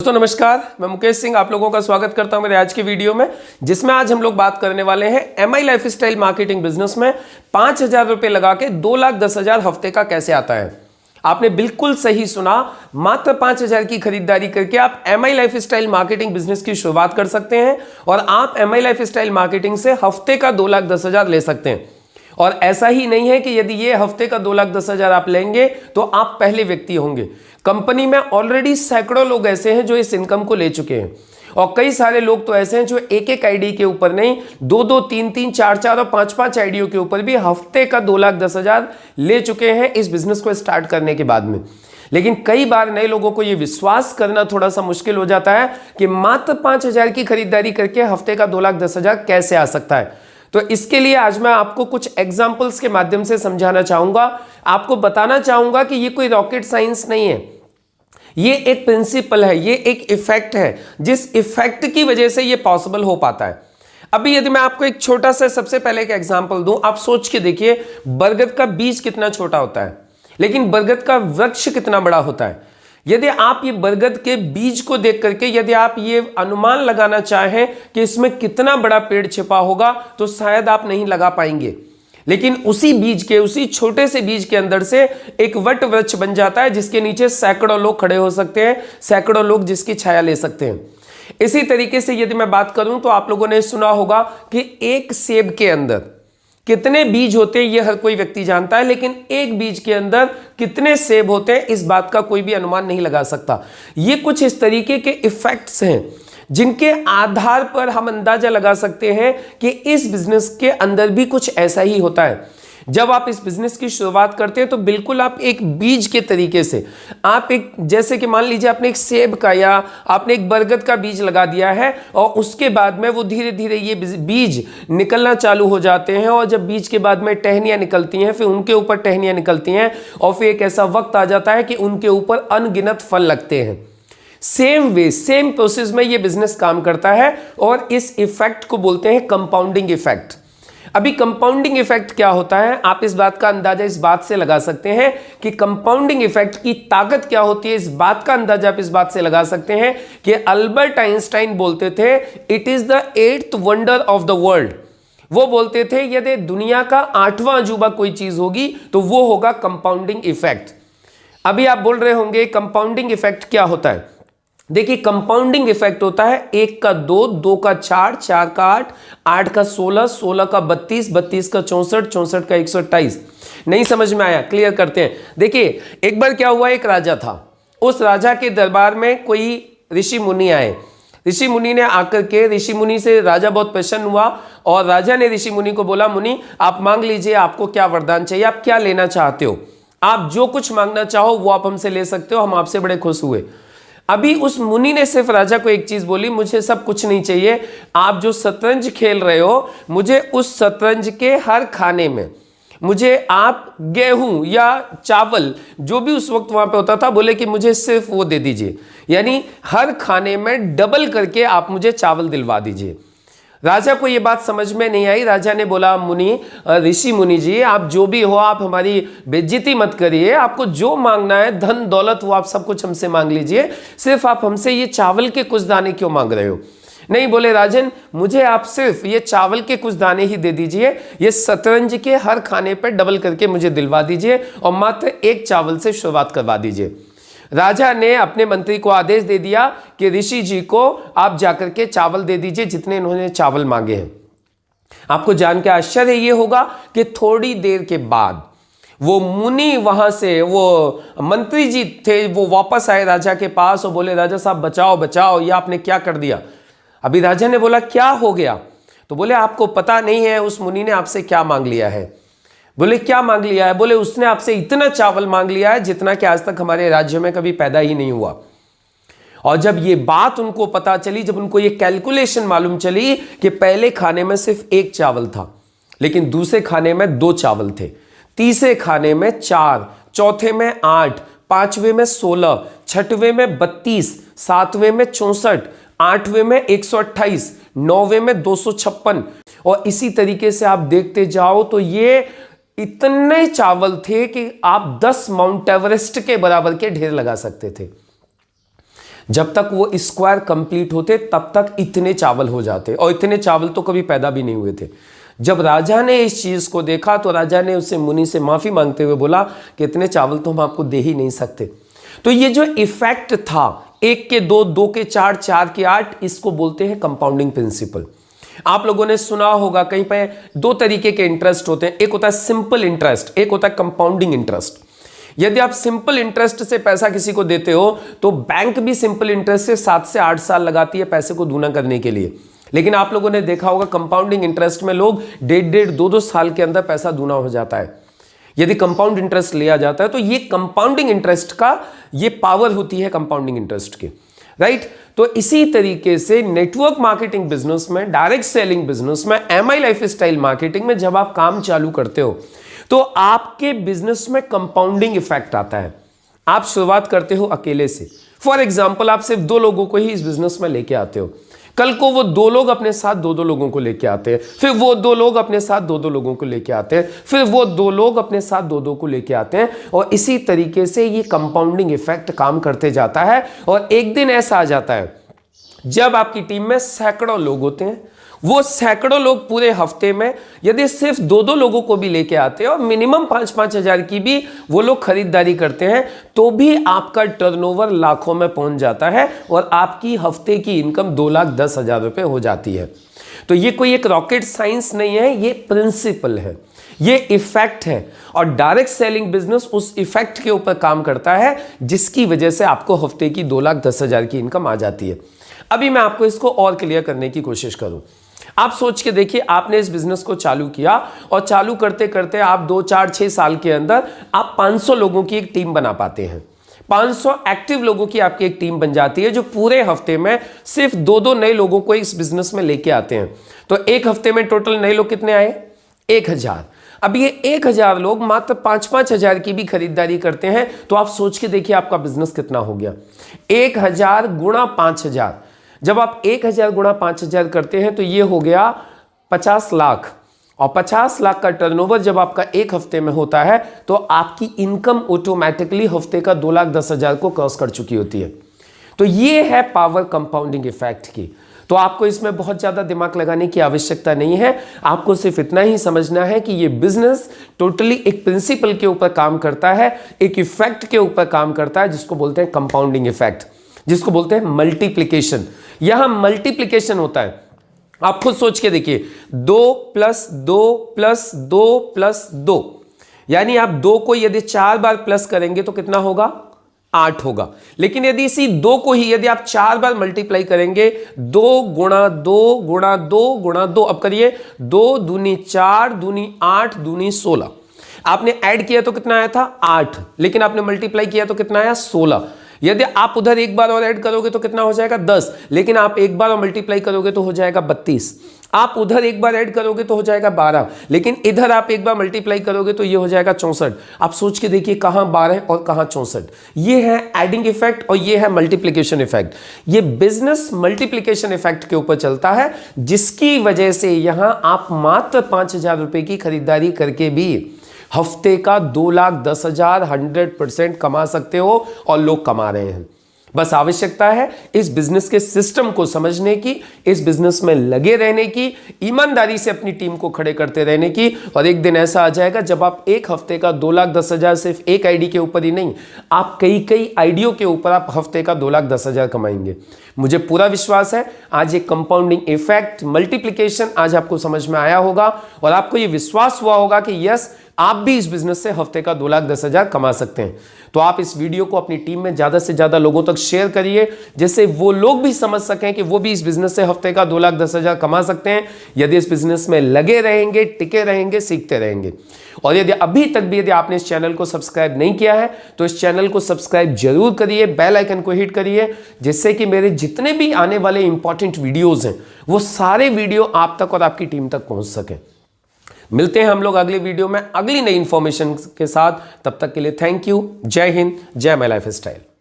दोस्तों नमस्कार, मैं मुकेश सिंह आप लोगों का स्वागत करता हूं मेरे आज के वीडियो में, जिसमें आज हम लोग बात करने वाले हैं एमआई लाइफस्टाइल मार्केटिंग बिजनेस में 5,000 रुपए लगा के 2,10,000 हफ्ते का कैसे आता है। आपने बिल्कुल सही सुना, मात्र 5,000 की खरीदारी करके आप एमआई लाइफस्टाइल मार्केटिंग बिजनेस की शुरुआत कर सकते हैं और आप एमआई लाइफस्टाइल मार्केटिंग से हफ्ते का 2,10,000 ले सकते हैं। और ऐसा ही नहीं है कि यदि ये हफ्ते का 2,10,000 आप लेंगे तो आप पहले व्यक्ति होंगे। कंपनी में ऑलरेडी सैकड़ों लोग ऐसे हैं जो इस इनकम को ले चुके हैं और कई सारे लोग तो ऐसे हैं जो एक एक आईडी के ऊपर नहीं, दो, तीन, चार और पांच आईडियों के ऊपर भी हफ्ते का 2,10,000 ले चुके हैं इस बिजनेस को स्टार्ट करने के बाद में। लेकिन कई बार नए लोगों को यह विश्वास करना थोड़ा सा मुश्किल हो जाता है कि मात्र 5,000 की खरीदारी करके हफ्ते का 2,10,000 कैसे आ सकता है। तो इसके लिए आज मैं आपको कुछ एग्जाम्पल्स के माध्यम से समझाना चाहूंगा, आपको बताना चाहूंगा कि ये कोई रॉकेट साइंस नहीं है, ये एक प्रिंसिपल है, ये एक इफेक्ट है, जिस इफेक्ट की वजह से ये पॉसिबल हो पाता है। अभी यदि मैं आपको एक छोटा सा सबसे पहले एक एग्जाम्पल दूं, आप सोच के देखिए, बरगद का बीज कितना छोटा होता है लेकिन बरगद का वृक्ष कितना बड़ा होता है। यदि आप ये बरगद के बीज को देख करके यदि आप ये अनुमान लगाना चाहें कि इसमें कितना बड़ा पेड़ छिपा होगा तो शायद आप नहीं लगा पाएंगे, लेकिन उसी बीज के, उसी छोटे से बीज के अंदर से एक वट वृक्ष बन जाता है जिसके नीचे सैकड़ों लोग खड़े हो सकते हैं, सैकड़ों लोग जिसकी छाया ले सकते हैं। इसी तरीके से यदि मैं बात करूं तो आप लोगों ने सुना होगा कि एक सेब के अंदर कितने बीज होते हैं ये हर कोई व्यक्ति जानता है, लेकिन एक बीज के अंदर कितने सेब होते हैं इस बात का कोई भी अनुमान नहीं लगा सकता। ये कुछ इस तरीके के इफेक्ट्स हैं जिनके आधार पर हम अंदाजा लगा सकते हैं कि इस बिजनेस के अंदर भी कुछ ऐसा ही होता है। जब आप इस बिजनेस की शुरुआत करते हैं तो बिल्कुल आप एक बीज के तरीके से, आप एक, जैसे कि मान लीजिए आपने एक सेब का या आपने एक बरगद का बीज लगा दिया है और उसके बाद में वो धीरे धीरे ये बीज निकलना चालू हो जाते हैं और जब बीज के बाद में टहनियां निकलती हैं, फिर उनके ऊपर टहनियां निकलती हैं और फिर एक ऐसा वक्त आ जाता है कि उनके ऊपर अनगिनत फल लगते हैं। सेम वे, सेम प्रोसेस में ये बिजनेस काम करता है और इस इफेक्ट को बोलते हैं कंपाउंडिंग इफेक्ट। अभी कंपाउंडिंग इफेक्ट क्या होता है, आप इस बात का अंदाजा इस बात से लगा सकते हैं कि कंपाउंडिंग इफेक्ट की ताकत क्या होती है। इस बात का अंदाजा आप इस बात से लगा सकते हैं कि अल्बर्ट आइंस्टाइन बोलते थे, it is the 8th wonder of the world. वो बोलते थे यदि दुनिया का 8वां अजूबा कोई चीज होगी तो वो होगा कंपाउंडिंग इफेक्ट। अभी आप बोल रहे होंगे कंपाउंडिंग इफेक्ट क्या होता है। देखिए, कंपाउंडिंग इफेक्ट होता है 1 का 2, 2 का 4, 4 का 8, 8 का 16, 16 का 32, 32 का 64, 64 का 128। नहीं समझ में आया, क्लियर करते हैं। देखिए, एक बार क्या हुआ, एक राजा था, उस राजा के दरबार में कोई ऋषि मुनि आए। ऋषि मुनि ने आकर के, ऋषि मुनि से राजा बहुत प्रसन्न हुआ और राजा ने ऋषि मुनि को बोला, मुनि आप मांग लीजिए, आपको क्या वरदान चाहिए, आप क्या लेना चाहते हो, आप जो कुछ मांगना चाहो वो आप हमसे ले सकते हो, हम आपसे बड़े खुश हुए। अभी उस मुनि ने सिर्फ राजा को एक चीज बोली, मुझे सब कुछ नहीं चाहिए, आप जो शतरंज खेल रहे हो, मुझे उस शतरंज के हर खाने में मुझे आप गेहूं या चावल जो भी उस वक्त वहां पे होता था, बोले कि मुझे सिर्फ वो दे दीजिए, यानी हर खाने में डबल करके आप मुझे चावल दिलवा दीजिए। राजा को ये बात समझ में नहीं आई। राजा ने बोला, मुनि, ऋषि मुनि जी, आप जो भी हो, आप हमारी बेइज्जती मत करिए, आपको जो मांगना है धन दौलत वो आप सब कुछ हमसे मांग लीजिए, सिर्फ आप हमसे ये चावल के कुछ दाने क्यों मांग रहे हो। नहीं, बोले राजन, मुझे आप सिर्फ ये चावल के कुछ दाने ही दे दीजिए, ये शतरंज के हर खाने पर डबल करके मुझे दिलवा दीजिए और मात्र एक चावल से शुरुआत करवा दीजिए। राजा ने अपने मंत्री को आदेश दे दिया कि ऋषि जी को आप जाकर के चावल दे दीजिए जितने इन्होंने चावल मांगे हैं। आपको जान के आश्चर्य ये होगा कि थोड़ी देर के बाद वो मुनि वहां से, वो मंत्री जी थे, वो वापस आए राजा के पास और बोले, राजा साहब बचाओ बचाओ, ये आपने क्या कर दिया। अभी राजा ने बोला, क्या हो गया। तो बोले, आपको पता नहीं है उस मुनि ने आपसे क्या मांग लिया है। बोले, क्या मांग लिया है। बोले, उसने आपसे इतना चावल मांग लिया है जितना कि आज तक हमारे राज्य में कभी पैदा ही नहीं हुआ। और जब ये बात उनको पता चली, जब उनको ये कैलकुलेशन मालूम चली कि पहले खाने में सिर्फ एक चावल था लेकिन दूसरे खाने में 2 चावल थे, तीसरे खाने में 4, चौथे में 8, पांचवें में 16, छठवें में 32, सातवें में 64, आठवें में 128, नौवें में 256 और इसी तरीके से आप देखते जाओ तो ये इतने चावल थे कि आप 10 माउंट एवरेस्ट के बराबर के ढेर लगा सकते थे। जब तक वो स्क्वायर कंप्लीट होते तब तक इतने चावल हो जाते, और इतने चावल तो कभी पैदा भी नहीं हुए थे। जब राजा ने इस चीज को देखा तो राजा ने उससे मुनि से माफी मांगते हुए बोला कि इतने चावल तो हम आपको दे ही नहीं सकते। तो ये जो इफेक्ट था, 1 के 2, 2 के 4, 4 के 8, इसको बोलते हैं कंपाउंडिंग प्रिंसिपल। आप लोगों ने सुना होगा कहीं पे 2 तरीके के इंटरेस्ट होते हैं, एक होता है सिंपल इंटरेस्ट, एक होता है कंपाउंडिंग इंटरेस्ट। यदि आप सिंपल इंटरेस्ट से पैसा किसी को देते हो तो बैंक भी सिंपल इंटरेस्ट से 7 से 8 साल लगाती है पैसे को दूना करने के लिए। लेकिन आप लोगों ने देखा होगा कंपाउंडिंग इंटरेस्ट में लोग 1.5, 2 साल के अंदर पैसा दूना हो जाता है। यदि कंपाउंड इंटरेस्ट लिया जाता है तो ये कंपाउंडिंग इंटरेस्ट का ये पावर होती है कंपाउंडिंग इंटरेस्ट की, राइट। तो इसी तरीके से नेटवर्क मार्केटिंग बिजनेस में, डायरेक्ट सेलिंग बिजनेस में, एमआई लाइफस्टाइल मार्केटिंग में जब आप काम चालू करते हो तो आपके बिजनेस में कंपाउंडिंग इफेक्ट आता है। आप शुरुआत करते हो अकेले से, फॉर एग्जाम्पल आप सिर्फ 2 लोगों को ही इस बिजनेस में लेके आते हो, कल को वो 2 लोग अपने साथ 2-2 लोगों को लेके आते हैं, फिर वो 2 लोग अपने साथ 2-2 लोगों को लेके आते हैं, फिर वो 2 लोग अपने साथ 2-2 को लेके आते हैं, और इसी तरीके से ये कंपाउंडिंग इफेक्ट काम करते जाता है। और एक दिन ऐसा आ जाता है जब आपकी टीम में सैकड़ों लोग होते हैं, वो सैकड़ों लोग पूरे हफ्ते में यदि सिर्फ 2-2 लोगों को भी लेके आते हैं और मिनिमम 5-5 हजार की भी वो लोग खरीदारी करते हैं, तो भी आपका टर्नओवर लाखों में पहुंच जाता है और आपकी हफ्ते की इनकम 2,10,000 रुपए हो जाती है। तो ये कोई एक रॉकेट साइंस नहीं है, ये प्रिंसिपल है, ये इफेक्ट है। और डायरेक्ट सेलिंग बिजनेस उस इफेक्ट के ऊपर काम करता है जिसकी वजह से आपको हफ्ते की 2,10,000 की इनकम आ जाती है। अभी मैं आपको इसको और क्लियर करने की कोशिश करूं। आप सोच के देखिए, आपने इस बिजनेस को चालू किया और चालू करते करते आप 2, 4, 6 साल के अंदर आप 500 लोगों की एक टीम बना पाते हैं। 500 एक्टिव लोगों की आपकी एक टीम बन जाती है जो पूरे हफ्ते में सिर्फ 2-2 नए लोगों को इस बिजनेस में लेके आते हैं। तो एक हफ्ते में टोटल नए लोग कितने आए? 1,000। अब ये 1,000 लोग मात्र 5-5 हजार की भी खरीदारी करते हैं, तो आप सोच के देखिए आपका बिजनेस कितना हो गया। 1,000 गुणा 5,000, जब आप 1,000 गुणा 5,000 करते हैं तो ये हो गया 50 लाख, और 50 लाख का टर्नओवर जब आपका एक हफ्ते में होता है तो आपकी इनकम ऑटोमेटिकली हफ्ते का 2,10,000 को क्रॉस कर चुकी होती है। तो ये है पावर कंपाउंडिंग इफेक्ट की। तो आपको इसमें बहुत ज्यादा दिमाग लगाने की आवश्यकता नहीं है, आपको सिर्फ इतना ही समझना है कि ये बिजनेस टोटली एक प्रिंसिपल के ऊपर काम करता है, एक इफेक्ट के ऊपर काम करता है जिसको बोलते हैं कंपाउंडिंग इफेक्ट, जिसको बोलते हैं मल्टीप्लिकेशन। यहां मल्टीप्लिकेशन होता है, आप खुद सोच के देखिए, 2 + 2 + 2 + 2, यानी आप 2 को यदि 4 बार प्लस करेंगे तो कितना होगा? 8 होगा। लेकिन यदि इसी 2 को ही यदि आप 4 बार मल्टीप्लाई करेंगे, 2 × 2 × 2 × 2, अब करिए, 2 दूनी 4, दूनी 8, दूनी 16। आपने ऐड किया तो कितना आया था? 8, लेकिन आपने मल्टीप्लाई किया तो कितना आया? 16। यदि आप उधर एक बार और ऐड करोगे तो कितना हो जाएगा? 10, लेकिन आप एक बार और मल्टीप्लाई करोगे तो हो जाएगा 32। आप उधर एक बार ऐड करोगे तो हो जाएगा 12, लेकिन इधर आप एक बार मल्टीप्लाई करोगे तो ये हो जाएगा 64। आप सोच के देखिए कहां 12 और कहां 64। ये है एडिंग इफेक्ट और ये है मल्टीप्लिकेशन इफेक्ट। ये बिजनेस मल्टीप्लिकेशन इफेक्ट के ऊपर चलता है, जिसकी वजह से यहां आप मात्र 5,000 रुपए की खरीदारी करके भी हफ्ते का 2,10,000 100% कमा सकते हो, और लोग कमा रहे हैं। बस आवश्यकता है इस बिजनेस के सिस्टम को समझने की, इस बिजनेस में लगे रहने की, ईमानदारी से अपनी टीम को खड़े करते रहने की, और एक दिन ऐसा आ जाएगा जब आप एक हफ्ते का 2,10,000 सिर्फ एक आईडी के ऊपर ही नहीं, आप कई आईडियों के ऊपर आप हफ्ते का 2,10,000 कमाएंगे। मुझे पूरा विश्वास है आज एक कंपाउंडिंग इफेक्ट, मल्टीप्लिकेशन आज आपको समझ में आया होगा, और आपको यह विश्वास हुआ होगा कि यस, आप भी इस बिजनेस से हफ्ते का 2,10,000 कमा सकते हैं। तो आप इस वीडियो को अपनी टीम में ज्यादा से ज्यादा लोगों तक शेयर करिए, जिससे वो लोग भी समझ सकें कि वो भी इस बिजनेस से हफ्ते का 2,10,000 कमा सकते हैं, यदि इस बिजनेस में लगे रहेंगे, टिके रहेंगे, सीखते रहेंगे। और यदि अभी तक भी यदि आपने इस चैनल को सब्सक्राइब नहीं किया है तो इस चैनल को सब्सक्राइब जरूर करिए, बेल आइकन को हिट करिए, जिससे कि मेरे जितने भी आने वाले इंपॉर्टेंट वीडियोज हैं वो सारे वीडियो आप तक और आपकी टीम तक पहुंच सके। मिलते हैं हम लोग अगले वीडियो में अगली नई इंफॉर्मेशन के साथ। तब तक के लिए थैंक यू। जय हिंद, जय माय लाइफ स्टाइल।